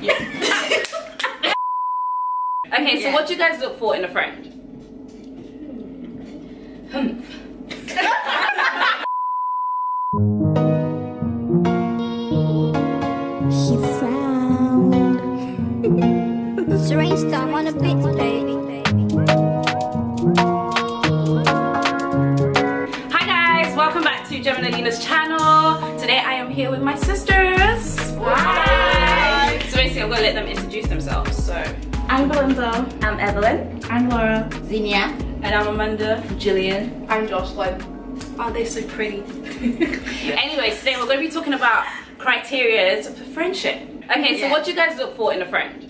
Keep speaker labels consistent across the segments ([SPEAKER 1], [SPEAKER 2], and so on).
[SPEAKER 1] Okay, so what do you guys look for in a friend?
[SPEAKER 2] She frowned. Strange time on a beat, baby.
[SPEAKER 1] Hi guys, welcome back to Jemima-De-Susan's channel. Today I am here with my sisters. Hi. So basically I'm gonna let them introduce themselves. So
[SPEAKER 3] I'm Belinda.
[SPEAKER 1] I'm Evelyn.
[SPEAKER 3] I'm Laura.
[SPEAKER 4] Zinnia.
[SPEAKER 1] And I'm Amanda.
[SPEAKER 4] Jillian.
[SPEAKER 3] I'm Jocelyn.
[SPEAKER 1] Oh, they're so pretty. Anyways, today we're going to be talking about criteria for friendship. Okay, so what do you guys look for in a friend?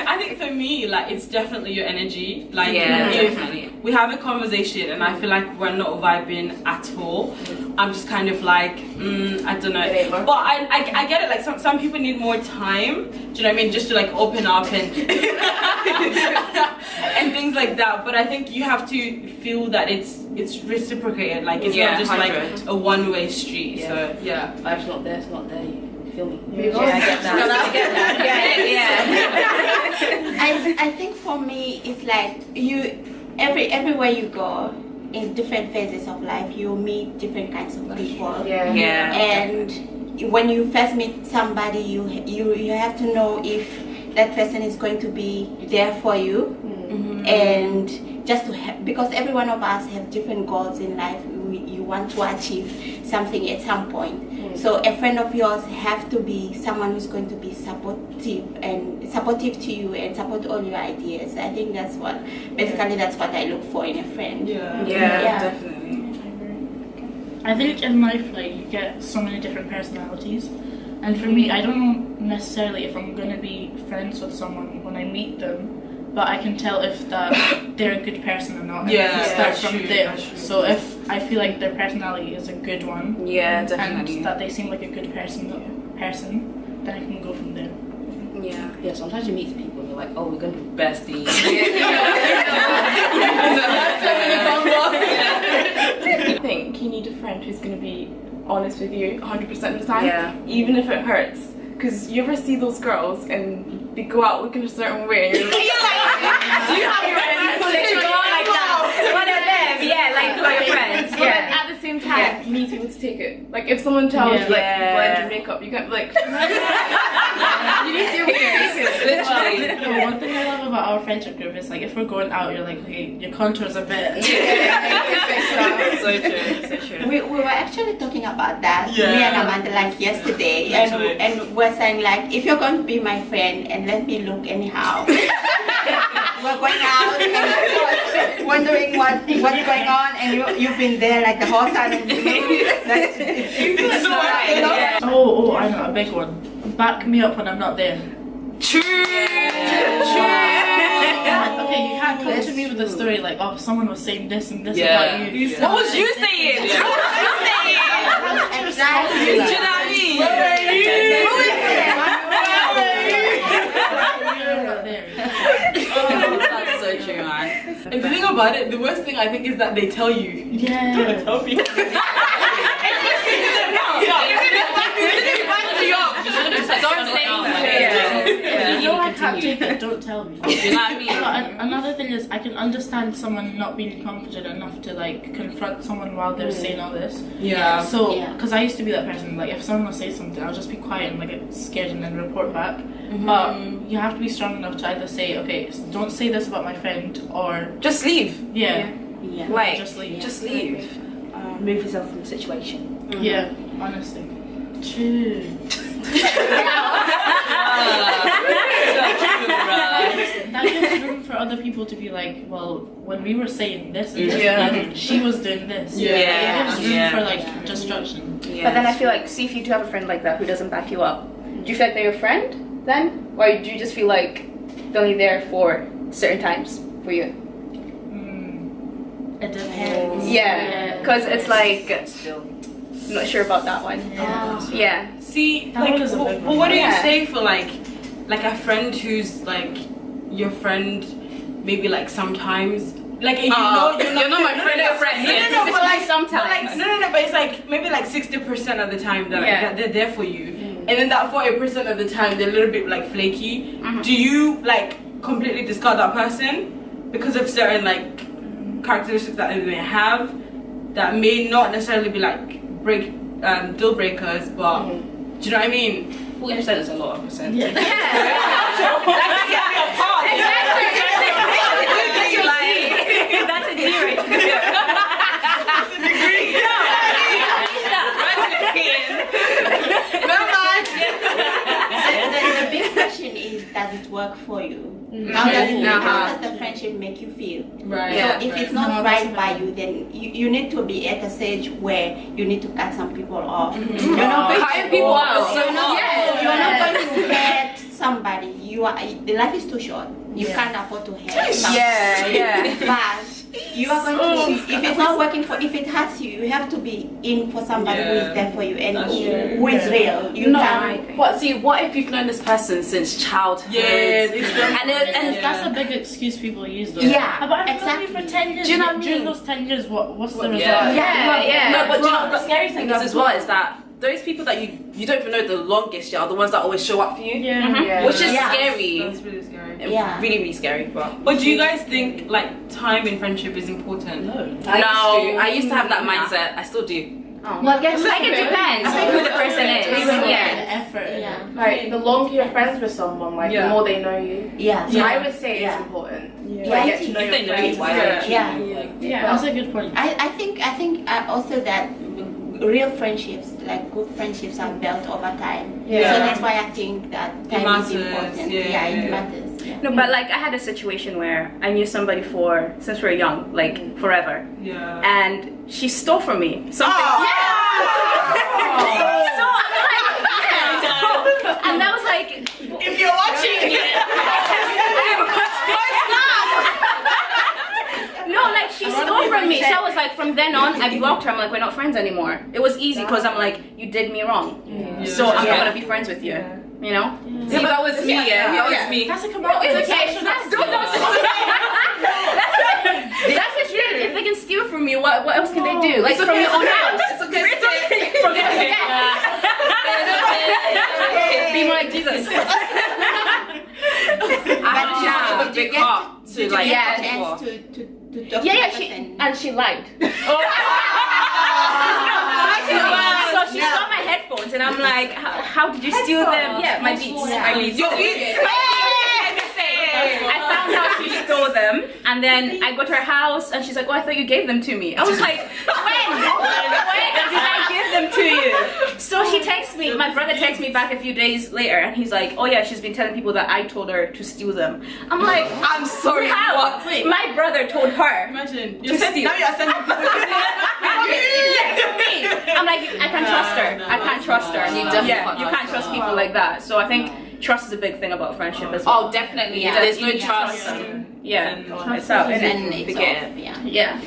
[SPEAKER 5] I think for me, like, it's definitely your energy. Like,
[SPEAKER 1] Yeah,
[SPEAKER 5] if
[SPEAKER 1] definitely.
[SPEAKER 5] we have a conversation and I feel like we're not vibing at all, I'm just kind of like, I don't know. But I get it. Like, some people need more time. Do you know what I mean? Just to like open up and and things like that. But I think you have to feel that it's reciprocated. Like, it's not just
[SPEAKER 1] 100.
[SPEAKER 5] like a one-way street.
[SPEAKER 4] Yeah.
[SPEAKER 5] So yeah.
[SPEAKER 4] Life's not there, it's not there. You feel me?
[SPEAKER 3] Yeah,
[SPEAKER 4] I get that.
[SPEAKER 6] I think for me it's like everywhere you go in different phases of life you meet different kinds of people.
[SPEAKER 1] Yeah.
[SPEAKER 6] And when you first meet somebody you have to know if that person is going to be there for you. And just to because every one of us have different goals in life. You want to achieve something at some point. So a friend of yours have to be someone who's going to be supportive to you and support all your ideas. I think that's what I look for in a friend.
[SPEAKER 1] Yeah, definitely.
[SPEAKER 3] I think in life, like, you get so many different personalities, and for me, I don't know necessarily if I'm gonna be friends with someone when I meet them, but I can tell if that they're a good person or not. And I can start from there. So if I feel like their personality is a good one,
[SPEAKER 1] Yeah, definitely.
[SPEAKER 3] and that they seem like a good person, then I can go from there.
[SPEAKER 1] Yeah.
[SPEAKER 4] Yeah, sometimes you meet people and you're like, oh, we're gonna be besties.
[SPEAKER 3] I think you need a friend who's going to be honest with you 100% of the time,
[SPEAKER 1] Yeah.
[SPEAKER 3] even if it hurts. Because you ever see those girls and they go out looking a certain way and you're like, do you have your friends?
[SPEAKER 1] Like that. One of them, yeah, like for your friends.
[SPEAKER 3] But then at the same time, you need people to take it. Like if someone tells you like blend your makeup, you can't be like you need to take it.
[SPEAKER 1] Literally.
[SPEAKER 3] No, one thing I love about our friendship group is like if we're going out, you're like, okay, your contours a bit.
[SPEAKER 1] So true, so true.
[SPEAKER 6] We were actually talking about that,
[SPEAKER 5] Yeah.
[SPEAKER 6] me and Amanda, like yesterday, and we're saying like, if you're going to be my friend and let me look anyhow, we're going out and wondering what's going on, and you've been there like the whole time.
[SPEAKER 3] Oh, I know, a big one. Back me up when I'm not there.
[SPEAKER 1] True.
[SPEAKER 3] Okay, you can't come to me with a story like, oh, someone was saying this and this
[SPEAKER 5] Yeah.
[SPEAKER 3] about you.
[SPEAKER 1] What was you saying? What was you saying?
[SPEAKER 6] Exactly.
[SPEAKER 1] Do you know what I mean? That's so true, man.
[SPEAKER 5] And the thing about it, the worst thing I think is that they tell you.
[SPEAKER 3] Yeah.
[SPEAKER 5] Tell me.
[SPEAKER 1] Don't say that.
[SPEAKER 3] You know I can't take it, don't tell me.
[SPEAKER 1] Do you know what I mean?
[SPEAKER 3] But another thing is I can understand someone not being confident enough to like confront someone while they're saying all this.
[SPEAKER 5] Yeah.
[SPEAKER 3] So, because I used to be that person, like if someone will say something, I'll just be quiet and like get scared and then report back. But you have to be strong enough to either say, okay, don't say this about my friend, or
[SPEAKER 1] Just leave. Like,
[SPEAKER 3] just leave.
[SPEAKER 1] Just leave.
[SPEAKER 4] Move yourself from the situation.
[SPEAKER 3] Yeah, honestly. True. That gives room for other people to be like, well, when we were saying this and this, she was doing this.
[SPEAKER 1] Yeah.
[SPEAKER 3] It gives room for like destruction.
[SPEAKER 7] But then I feel like, see, if you do have a friend like that who doesn't back you up, do you feel like they're your friend then? Or do you just feel like they're only there for certain times for you?
[SPEAKER 3] It depends.
[SPEAKER 7] Yeah, because it's like, I'm not sure about that one. Yeah.
[SPEAKER 5] See,
[SPEAKER 3] That
[SPEAKER 5] like,
[SPEAKER 3] one is a big one.
[SPEAKER 5] what do you
[SPEAKER 7] Yeah.
[SPEAKER 5] say for like a friend who's like your friend? Maybe like sometimes, like you know,
[SPEAKER 7] You're not my friend.
[SPEAKER 5] No,
[SPEAKER 7] No, but like sometimes.
[SPEAKER 5] no, it, but it's like maybe like 60% of the time that,
[SPEAKER 7] Yeah.
[SPEAKER 5] that they're there for you, and then that 40% of the time they're a little bit like flaky. Do you like completely discard that person because of certain like characteristics that they may have that may not necessarily be like deal breakers, but do you know what I mean?
[SPEAKER 4] 40% is a lot of percent.
[SPEAKER 3] Yeah.
[SPEAKER 1] That's a D right
[SPEAKER 6] The big question is, does it work for you? How does the friendship make you feel?
[SPEAKER 5] Right.
[SPEAKER 6] So if it's not right by you, then you need to be at a stage where you need to cut some people off. You're not going
[SPEAKER 7] Cutting people out.
[SPEAKER 6] You're not going to hurt somebody. The life is too short. You can't afford to hurt somebody. But you are going to, if it's not working if it hurts you, you have to be in for somebody who is there for you and who is real. You can't.
[SPEAKER 4] But see, what if you've known this person since childhood?
[SPEAKER 3] And that's a big excuse people use though.
[SPEAKER 6] Yeah,
[SPEAKER 3] But I've known
[SPEAKER 6] exactly.
[SPEAKER 3] you for 10 years.
[SPEAKER 7] Do you know what I
[SPEAKER 3] During
[SPEAKER 7] mean?
[SPEAKER 3] those 10 years, what's the result?
[SPEAKER 4] No, but you know the scary thing is as well is that those people that you don't even know the longest yet are the ones that always show up for you. Which is scary.
[SPEAKER 5] That's really scary.
[SPEAKER 6] Yeah.
[SPEAKER 4] Really, really scary.
[SPEAKER 5] But do you guys think like time in friendship is important?
[SPEAKER 4] No, I used to have that mindset. I still do.
[SPEAKER 7] Well, I guess
[SPEAKER 1] Like it depends who the person is.
[SPEAKER 3] Yeah. Effort.
[SPEAKER 6] Yeah.
[SPEAKER 7] like the longer you're friends with someone, like the more they know you.
[SPEAKER 6] Yeah.
[SPEAKER 7] So I would say
[SPEAKER 6] Yeah.
[SPEAKER 7] it's important.
[SPEAKER 6] Yeah.
[SPEAKER 7] Like, get to know
[SPEAKER 5] If they
[SPEAKER 7] your
[SPEAKER 5] know
[SPEAKER 7] friends.
[SPEAKER 5] you well.
[SPEAKER 6] Yeah.
[SPEAKER 3] That's a good point.
[SPEAKER 6] I think also that real friendships, like good friendships, are built over time.
[SPEAKER 7] Yeah.
[SPEAKER 6] So that's why I think that time
[SPEAKER 5] matters.
[SPEAKER 6] is important.
[SPEAKER 5] Yeah.
[SPEAKER 6] It matters. Yeah.
[SPEAKER 1] No, but like I had a situation where I knew somebody since we were young, like forever,
[SPEAKER 5] Yeah.
[SPEAKER 1] and she stole from me something. So I'm like, and I was like,
[SPEAKER 5] If you're watching,
[SPEAKER 1] no, like she stole from me. So I was like, from then on, I blocked her. I'm like, we're not friends anymore. It was easy because I'm like, you did me wrong, so I'm not gonna be friends with you. You know?
[SPEAKER 4] See, that was me. That was me.
[SPEAKER 3] That's a communication.
[SPEAKER 1] That's the truth. If they can steal from you, what else can they do? Like from your own house.
[SPEAKER 4] It's okay.
[SPEAKER 1] Be more like Jesus.
[SPEAKER 4] I had to have a big heart to
[SPEAKER 6] Did
[SPEAKER 4] like.
[SPEAKER 6] you get a chance to talk to the person?
[SPEAKER 7] She lied.
[SPEAKER 1] So she stole my headphones, and I'm like, how did you steal them? Yeah, my beats. My beats.
[SPEAKER 4] Your beats.
[SPEAKER 1] I found out she stole them, and then I go to her house, and she's like, "Oh, I thought you gave them to me." I was like, "When did I give them to you?" So she texts me. My brother texts me back a few days later, and he's like, "Oh yeah, she's been telling people that I told her to steal them." I'm like,
[SPEAKER 4] I'm sorry.
[SPEAKER 1] "How?"
[SPEAKER 4] What?
[SPEAKER 1] My brother told her.
[SPEAKER 5] imagine
[SPEAKER 1] To steal.
[SPEAKER 5] now you're sending people to
[SPEAKER 1] I'm like, I can't trust her. I can't trust her.
[SPEAKER 4] You definitely can't
[SPEAKER 1] You can't trust people like that. So I think trust is a big thing about friendship as
[SPEAKER 4] Oh,
[SPEAKER 1] well.
[SPEAKER 4] definitely.
[SPEAKER 6] Yeah.
[SPEAKER 4] If there's no
[SPEAKER 6] Yeah.
[SPEAKER 4] trust.
[SPEAKER 1] Yeah,
[SPEAKER 5] And
[SPEAKER 1] it's out.
[SPEAKER 6] And it's
[SPEAKER 4] Forget
[SPEAKER 6] off, yeah.
[SPEAKER 1] Yeah.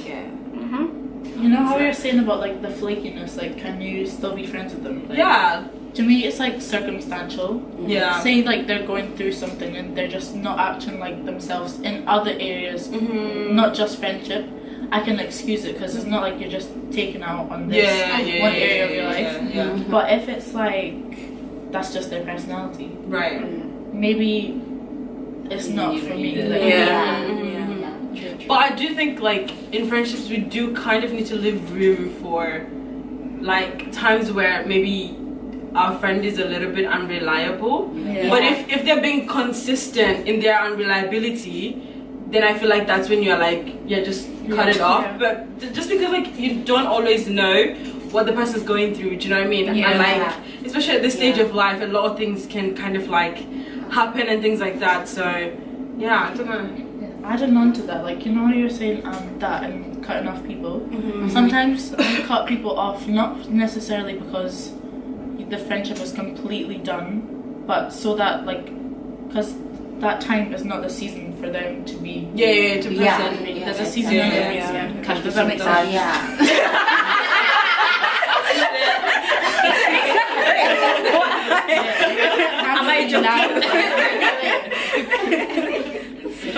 [SPEAKER 3] You know how you're saying about like the flakiness, like can you still be friends with them? Like,
[SPEAKER 5] Yeah.
[SPEAKER 3] To me, it's like circumstantial.
[SPEAKER 5] Yeah.
[SPEAKER 3] Say like they're going through something and they're just not acting like themselves in other areas, not just friendship. I can excuse it because it's not like you're just taking out on this one area of your life.
[SPEAKER 5] Yeah.
[SPEAKER 3] But if it's like that's just their personality,
[SPEAKER 5] Right.
[SPEAKER 3] maybe it's not for me. Like,
[SPEAKER 5] But I do think like in friendships we do kind of need to leave room for like times where maybe our friend is a little bit unreliable. But if they're being consistent in their unreliability, then I feel like that's when you're like, just cut it off. But just because like you don't always know what the person's going through, do you know what I mean? And like especially at this stage of life, a lot of things can kind of like happen and things like that. So yeah, I don't know.
[SPEAKER 3] Adding on to that, like you know how you're saying that and cutting off people. Sometimes you cut people off not necessarily because the friendship is completely done, but so that like because that time is not the season for them to be.
[SPEAKER 5] To present.
[SPEAKER 3] There's a season and a reason. Does that make sense?
[SPEAKER 1] Am I joking?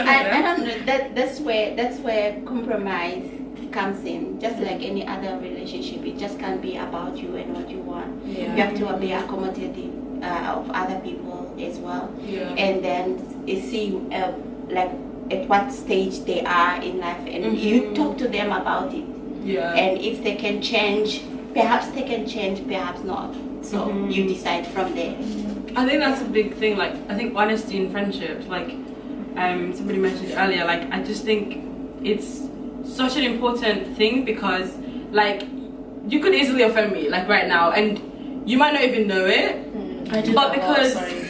[SPEAKER 6] I don't know. That's where compromise comes in, just like any other relationship, it just can't be about you and what you want. You have to be accommodative of other people as well. And then see like at what stage they are in life, and you talk to them about it. And if they can change, perhaps they can change, perhaps not. So you decide from there.
[SPEAKER 5] I think that's a big thing. Like, I think honesty in friendships, like somebody mentioned earlier, like I just think it's such an important thing, because like you could easily offend me like right now, and you might not even know it.
[SPEAKER 3] I do
[SPEAKER 5] but
[SPEAKER 3] that
[SPEAKER 5] because
[SPEAKER 3] a lot, sorry.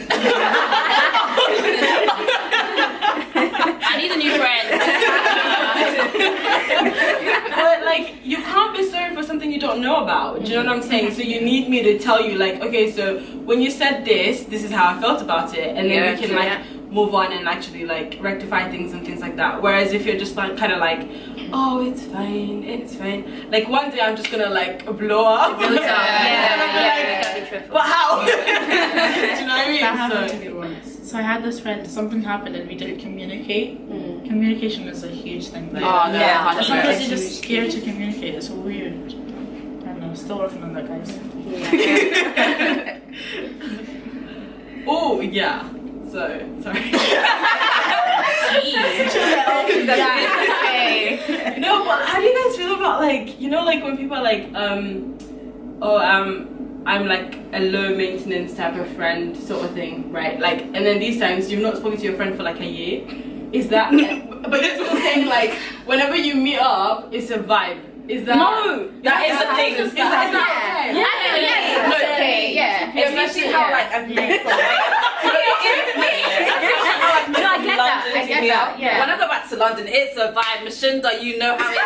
[SPEAKER 4] I need a new friend.
[SPEAKER 5] but like you can't be sorry for something you don't know about. Do you know what I'm saying? So you need me to tell you, like, okay, so when you said this is how I felt about it, and then we can like move on and actually like rectify things and things like that. Whereas if you're just like kind of like, oh, it's fine, like one day I'm just gonna like blow up.
[SPEAKER 7] Yeah.
[SPEAKER 5] But how? Do you know what I mean?
[SPEAKER 3] That happened to me once. So I had this friend, something happened and we didn't communicate. Communication is a huge thing. Like, sometimes you're just scared to communicate. It's weird. I don't know, still working on that, guys.
[SPEAKER 5] Oh, yeah. So, sorry. No, but how do you guys feel about like, you know, like when people are like, I'm like a low maintenance type of friend sort of thing, right? Like, and then these times you've not spoken to your friend for like a year. Is that, but you're still saying like, whenever you meet up, it's a vibe. Is that?
[SPEAKER 4] No, that is the thing.
[SPEAKER 5] Is that
[SPEAKER 7] Okay, yeah.
[SPEAKER 4] Especially how like I'm
[SPEAKER 7] No, I get that. I get that. Yeah.
[SPEAKER 4] When I go back to London, it's a vibe. Mashinda, you know how it is.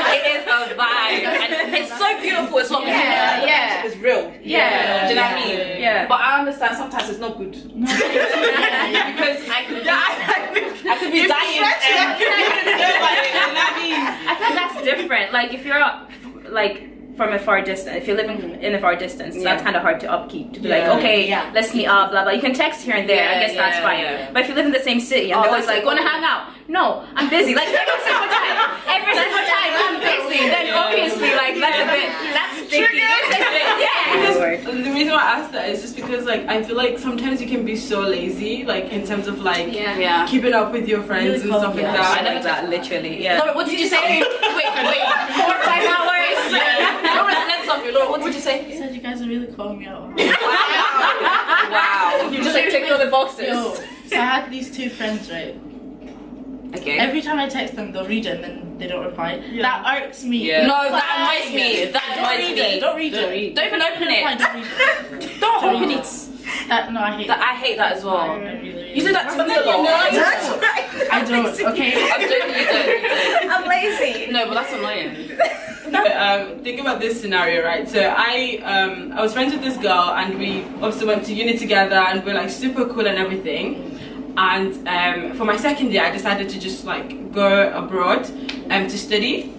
[SPEAKER 4] It is a vibe, and it's so beautiful. It's not it's real.
[SPEAKER 7] Yeah.
[SPEAKER 4] Do you know what I mean?
[SPEAKER 7] Yeah.
[SPEAKER 4] But I understand sometimes it's not good. No. Because I could be dying.
[SPEAKER 1] I think that's different. Like if you're like from a far distance, if you're living in a far distance, that's kind of hard to upkeep. To be like, okay, let's meet up, blah blah. You can text here and there. I guess that's fine. But if you live in the same city and they're always like, wanna hang out? No, I'm busy. Like every single time, I'm busy. Then obviously, like that's sticky.
[SPEAKER 5] Because the reason why I asked that is just because like I feel like sometimes you can be so lazy, like in terms of like keeping up with your friends and stuff like that.
[SPEAKER 1] I know that literally.
[SPEAKER 4] Laura, what did you say? Wait, 4 or 5 hours. Laura said something. Laura, what did you say?
[SPEAKER 3] I said you guys are really calling me out.
[SPEAKER 4] Wow. You just like ticked all the boxes.
[SPEAKER 3] Yo, so I had these two friends, right?
[SPEAKER 4] Okay.
[SPEAKER 3] Every time I text them, they'll read it and then they don't reply. That irks me.
[SPEAKER 4] No, that annoys me. That annoys me.
[SPEAKER 3] Don't read it.
[SPEAKER 4] Don't even open it.
[SPEAKER 3] Don't read it.
[SPEAKER 4] Don't open it.
[SPEAKER 3] No, I hate
[SPEAKER 4] that. I hate that as well. You do that to me a lot.
[SPEAKER 3] I don't. Okay.
[SPEAKER 4] I'm joking. You don't.
[SPEAKER 1] I'm lazy.
[SPEAKER 4] No, but that's annoying.
[SPEAKER 5] Think about this scenario, right? So I was friends with this girl, and we obviously went to uni together, and we're like super cool and everything. And for my second year, I decided to just like go abroad to study.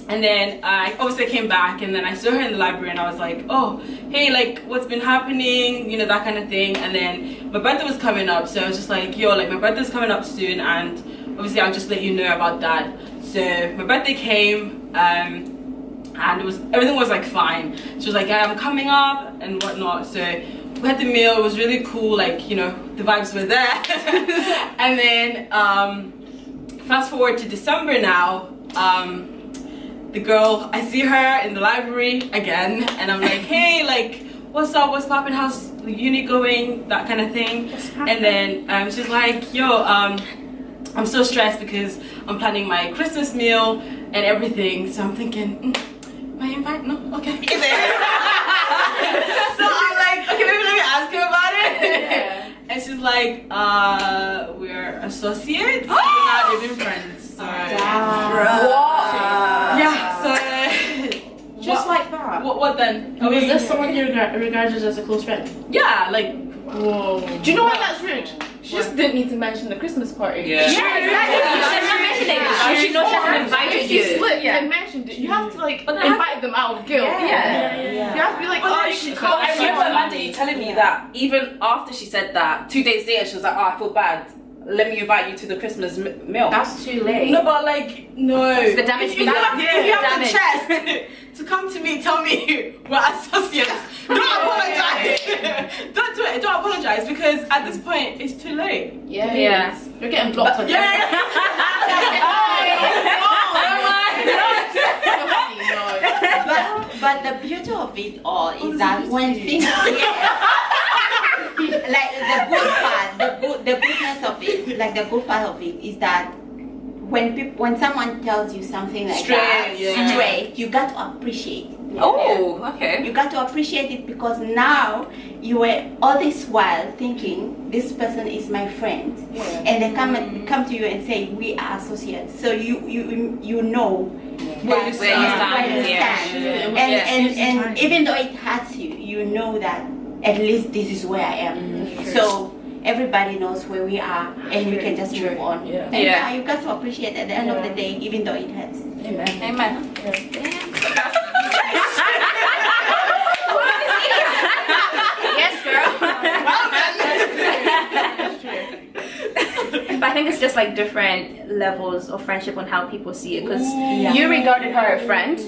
[SPEAKER 5] And then I obviously came back, and then I saw her in the library, and I was like, oh, hey, like what's been happening, you know, that kind of thing. And then my birthday was coming up, so I was just like, yo, like my birthday's coming up soon, and obviously I'll just let you know about that. So my birthday came, and everything was like fine. She was like, yeah, I'm coming up and whatnot. So we had the meal. It was really cool, like, you know, the vibes were there. And then fast forward to December now. The girl, I see her in the library again, and I'm like, hey, like, what's up, what's poppin', how's the uni going, that kind of thing. And then she's like, yo, I'm so stressed because I'm planning my Christmas meal and everything. So I'm thinking, my invite? No? Okay. So I'm like, okay, maybe let me ask her about it. And she's like, we're associates, we're not even friends. So
[SPEAKER 6] Just like that.
[SPEAKER 5] What then?
[SPEAKER 3] Was this someone you regarded as a close friend?
[SPEAKER 5] Yeah, like,
[SPEAKER 3] whoa.
[SPEAKER 7] Do you know why that's rude? She just didn't need to mention the Christmas party.
[SPEAKER 1] Yeah, exactly. You should have mentioned it. She knows she hasn't invited
[SPEAKER 7] If
[SPEAKER 1] you.
[SPEAKER 7] you slipped and mentioned it, you have to like invite them out of guilt. You have to be like, oh, she
[SPEAKER 4] I
[SPEAKER 7] can't.
[SPEAKER 4] remember Amanda, you telling me that even after she said that, 2 days later she was like, oh, I feel bad. let me invite you to the Christmas meal.
[SPEAKER 7] That's too late.
[SPEAKER 5] No, but like, no.
[SPEAKER 7] The damage
[SPEAKER 5] If you
[SPEAKER 7] being
[SPEAKER 5] have,
[SPEAKER 7] done.
[SPEAKER 5] if you have
[SPEAKER 7] Damage.
[SPEAKER 5] the chest to come to me, tell me we're associates. Don't apologize. Don't do it. Don't apologize because at this point it's too late.
[SPEAKER 7] Yeah. You're getting blocked on
[SPEAKER 6] But the beauty of it all is that when things like the good part, the goodness of it, like the good part of it is that when someone tells you something like that, straight, you got to appreciate it.
[SPEAKER 4] Oh, okay.
[SPEAKER 6] You got to appreciate it because now you were all this while thinking this person is my friend, and they come to you and say we are associates. So you know
[SPEAKER 4] Where you stand.
[SPEAKER 6] And even though it hurts you, you know that at least this is where I am. So everybody knows where we are, and we can just move on. And you got to appreciate at the end of the day, even though it hurts.
[SPEAKER 4] Amen.
[SPEAKER 7] Yes, girl. But I think it's just like different levels of friendship on how people see it. Because you regarded her a friend,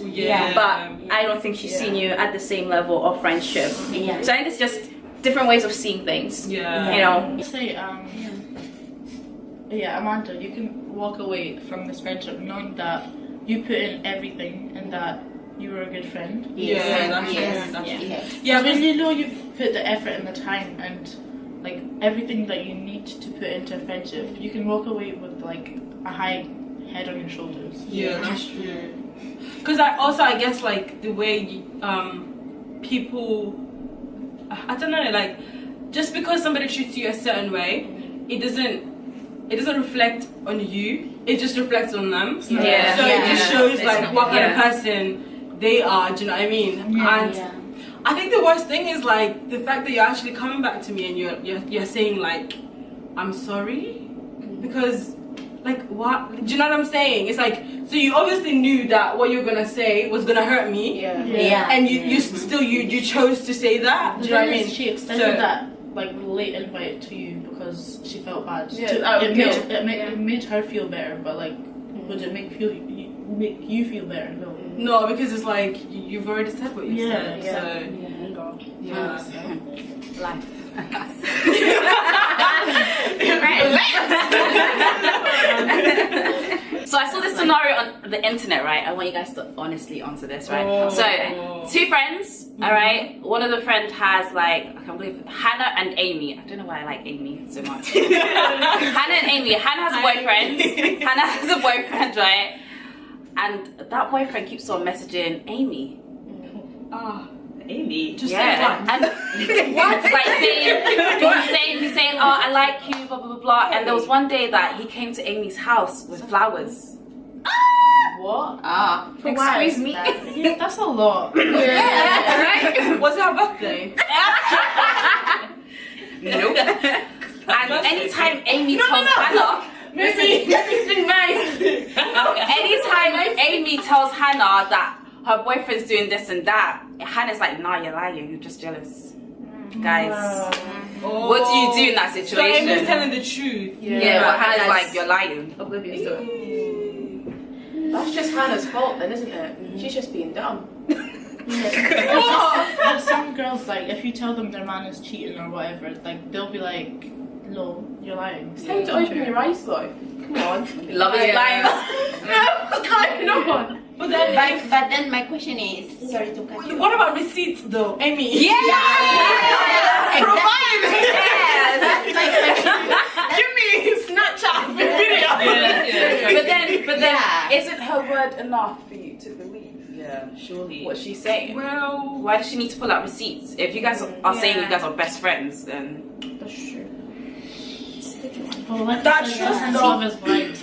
[SPEAKER 7] but I don't think she's seen you at the same level of friendship. So I think it's just different ways of seeing things. You know.
[SPEAKER 3] Say, Amanda, you can walk away from this friendship knowing that you put in everything and that you were a good friend.
[SPEAKER 5] That's
[SPEAKER 3] Yeah, when you know you put the effort and the time and like everything that you need to put into a friendship, you can walk away with like a high head on your shoulders.
[SPEAKER 5] Yeah, that's true. Because I guess like the way people, I don't know, like just because somebody treats you a certain way, it doesn't reflect on you. It just reflects on them. So it just shows like what kind of person they are. Do you know what I mean? And I think the worst thing is like the fact that you're actually coming back to me and you're saying like I'm sorry because like what? Do you know what I'm saying? It's like so you obviously knew that what you were gonna say was gonna hurt me. And you still you chose to say that. Do you know what I mean?
[SPEAKER 3] She extended that like late invite to you because she felt bad. It made her feel better, but like would it make you feel better?
[SPEAKER 5] No, because it's like you've already said what you said.
[SPEAKER 7] Life.
[SPEAKER 4] So I saw this scenario on the internet, right? I want you guys to honestly answer this, right? So, two friends, all right? One of the friends has like, I can't believe Hannah and Amy. I don't know why I like Amy so much. Hannah and Amy. Hannah has a boyfriend. Hannah has a boyfriend, right? And that boyfriend keeps on messaging Amy.
[SPEAKER 5] Amy, just
[SPEAKER 4] and what? Like he's saying, oh, I like you, blah blah blah blah. And there was one day that he came to Amy's house with flowers.
[SPEAKER 3] What?
[SPEAKER 7] Excuse me.
[SPEAKER 3] That's a lot.
[SPEAKER 4] Right?
[SPEAKER 5] Was it her birthday?
[SPEAKER 4] Nope. And anytime Amy tells Hannah,
[SPEAKER 5] Maybe it's been nice.
[SPEAKER 4] anytime Amy tells Hannah that her boyfriend's doing this and that, Hannah's like, nah, you're lying, you're just jealous. Guys, what do you do in that situation?
[SPEAKER 5] So Amy's telling the truth.
[SPEAKER 4] But Hannah's like, you're lying.
[SPEAKER 7] Oblivious to it. That's just Hannah's fault then, isn't it? She's just being dumb.
[SPEAKER 3] There's some girls like if you tell them their man is cheating or whatever, like they'll be like, no, you're lying.
[SPEAKER 7] It's time to open your eyes though. Come on.
[SPEAKER 4] Love is blind.
[SPEAKER 7] What's going on?
[SPEAKER 6] But then my question is, sorry to cut you.
[SPEAKER 5] What about receipts though, Amy?
[SPEAKER 6] Provide. That's my question.
[SPEAKER 5] Give me Snapchat video.
[SPEAKER 4] But then, isn't her word enough for you to believe?
[SPEAKER 5] Yeah, surely.
[SPEAKER 4] What she's saying?
[SPEAKER 5] Well,
[SPEAKER 4] why does she need to pull out receipts? If you guys are saying you guys are best friends, then
[SPEAKER 7] That's true.
[SPEAKER 3] Well, like
[SPEAKER 5] That's
[SPEAKER 3] I said,
[SPEAKER 5] true,
[SPEAKER 3] sometimes
[SPEAKER 5] though.
[SPEAKER 3] love is blind.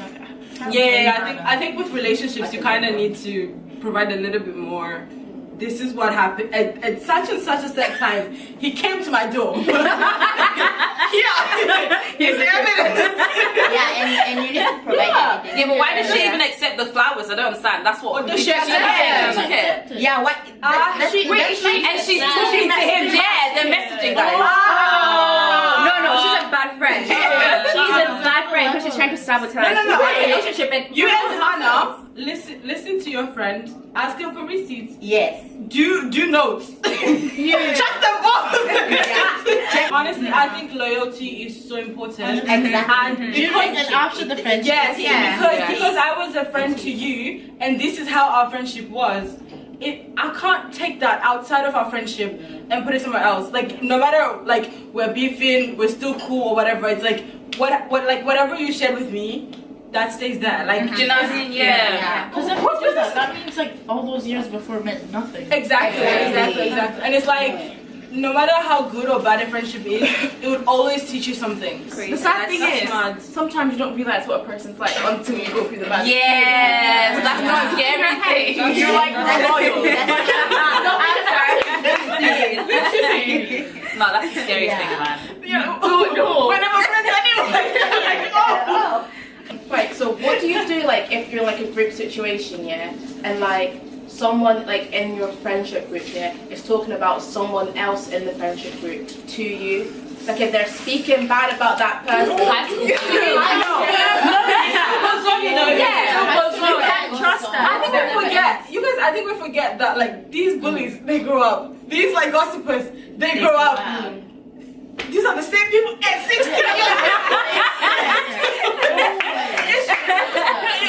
[SPEAKER 5] I think with relationships you kind of need to provide a little bit more. This is what happened at such and such a set time. He came to my door. He's evidence.
[SPEAKER 6] And you need to provide everything.
[SPEAKER 4] yeah. But why does she even accept the flowers? I don't understand. That's what.
[SPEAKER 5] does she accept it?
[SPEAKER 6] Yeah, what?
[SPEAKER 4] and she's talking to him. Yeah, they're messaging guys.
[SPEAKER 7] No, she's a bad friend. She's a bad trying to sabotage
[SPEAKER 5] No.
[SPEAKER 7] the relationship. And
[SPEAKER 5] You as Hannah, listen to your friend. Ask her for receipts.
[SPEAKER 6] Yes.
[SPEAKER 5] Do notes. Check them both. Honestly, I think loyalty is so important.
[SPEAKER 6] Exactly.
[SPEAKER 5] And
[SPEAKER 3] During and after the friendship.
[SPEAKER 5] yes,
[SPEAKER 7] Yeah.
[SPEAKER 5] because I was a friend to you, and this is how our friendship was. I can't take that outside of our friendship and put it somewhere else. Like no matter like we're beefing, we're still cool or whatever. It's like whatever you shared with me, that stays there. Like
[SPEAKER 4] Do you know what I mean? Yeah.
[SPEAKER 3] Because if you do that, that means like all those years before meant nothing.
[SPEAKER 5] Exactly. And it's like no matter how good or bad a friendship is, it would always teach you something.
[SPEAKER 7] the sad thing
[SPEAKER 5] That's
[SPEAKER 7] is,
[SPEAKER 5] mad.
[SPEAKER 7] sometimes you don't realize what a person's like until you go through the bad.
[SPEAKER 4] Yes, that's the scary thing.
[SPEAKER 7] You're like loyal.
[SPEAKER 4] No, that's the scary thing, man.
[SPEAKER 7] We're never friends anyway. Right, so what do you do like if you're like a group situation, yeah, and like someone like in your friendship group, yeah, is talking about someone else in the friendship group to you? Like if they're speaking bad about that person,
[SPEAKER 4] High school.
[SPEAKER 7] you can't trust them.
[SPEAKER 5] I think we forget. You guys, I think we forget that like these bullies, they grow up. These like gossipers, they grow up. These are the same people at 16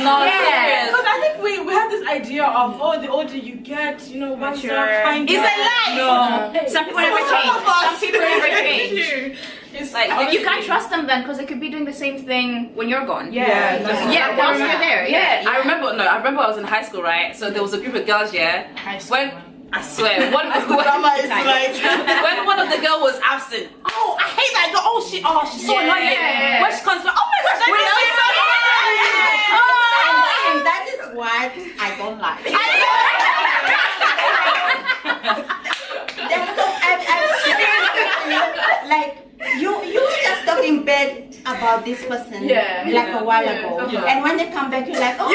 [SPEAKER 4] No, serious.
[SPEAKER 5] Because I think we have this idea of the older you get, once you're kind of.
[SPEAKER 7] It's a lie.
[SPEAKER 5] No.
[SPEAKER 7] Some people never change. Some people never change.
[SPEAKER 5] It's
[SPEAKER 4] Like,
[SPEAKER 7] You can't trust them then because they could be doing the same thing when you're gone.
[SPEAKER 5] Yeah.
[SPEAKER 7] Once you're there. Yeah.
[SPEAKER 4] I remember I was in high school, right? So there was a group of girls, yeah.
[SPEAKER 3] High school.
[SPEAKER 4] When I swear, when one of the girl was absent. Oh, I hate that girl. Oh, she's so annoying. When she comes back, oh my gosh,
[SPEAKER 6] And that is what I don't like. That's so like you just talk in bed about this person like a while ago, and when they come back you're like, oh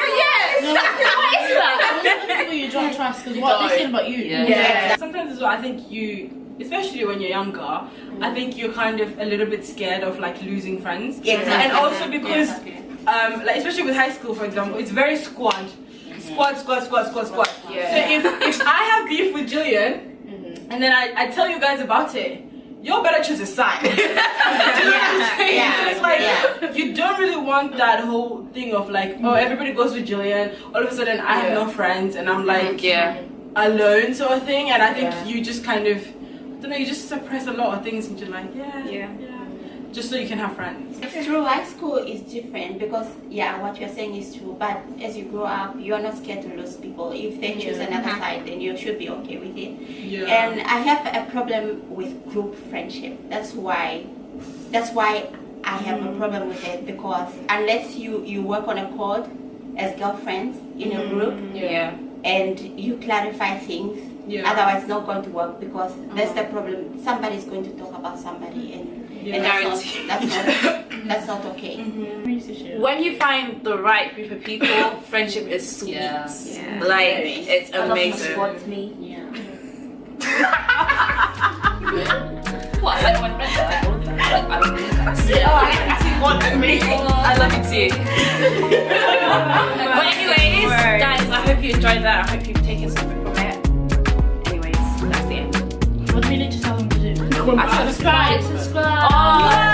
[SPEAKER 3] People you don't trust because what they say about you.
[SPEAKER 5] Sometimes as well, I think especially when you're younger, I think you're kind of a little bit scared of like losing friends.
[SPEAKER 6] Exactly.
[SPEAKER 5] And also because like especially with high school, for example, it's very squad. So if I have beef with Jillian and then I tell you guys about it, you better choose a side. So it's like you don't really want that whole thing of like, oh, everybody goes with Jillian, all of a sudden I have no friends and I'm like alone sort of thing. And I think you just kind of, I don't know, you just suppress a lot of things and you're like, just so you can have friends.
[SPEAKER 6] It's true, high school is different because what you're saying is true, but as you grow up you're not scared to lose people. If they choose another side, then you should be okay with it. And I have a problem with group friendship. That's why I have a problem with it, because unless you work on a code as girlfriends in a group and you clarify things, otherwise it's not going to work, because that's the problem. Somebody's going to talk about somebody and that's not okay.
[SPEAKER 4] When you find the right group of people, friendship is sweet. Like it's amazing.
[SPEAKER 7] Want me?
[SPEAKER 4] What? I don't want friends. I love you too. But anyways, guys, I hope you enjoyed that. I hope you've taken something from it. Anyways, that's the end.
[SPEAKER 3] What do we need to tell them to do?
[SPEAKER 4] Subscribe. Oh.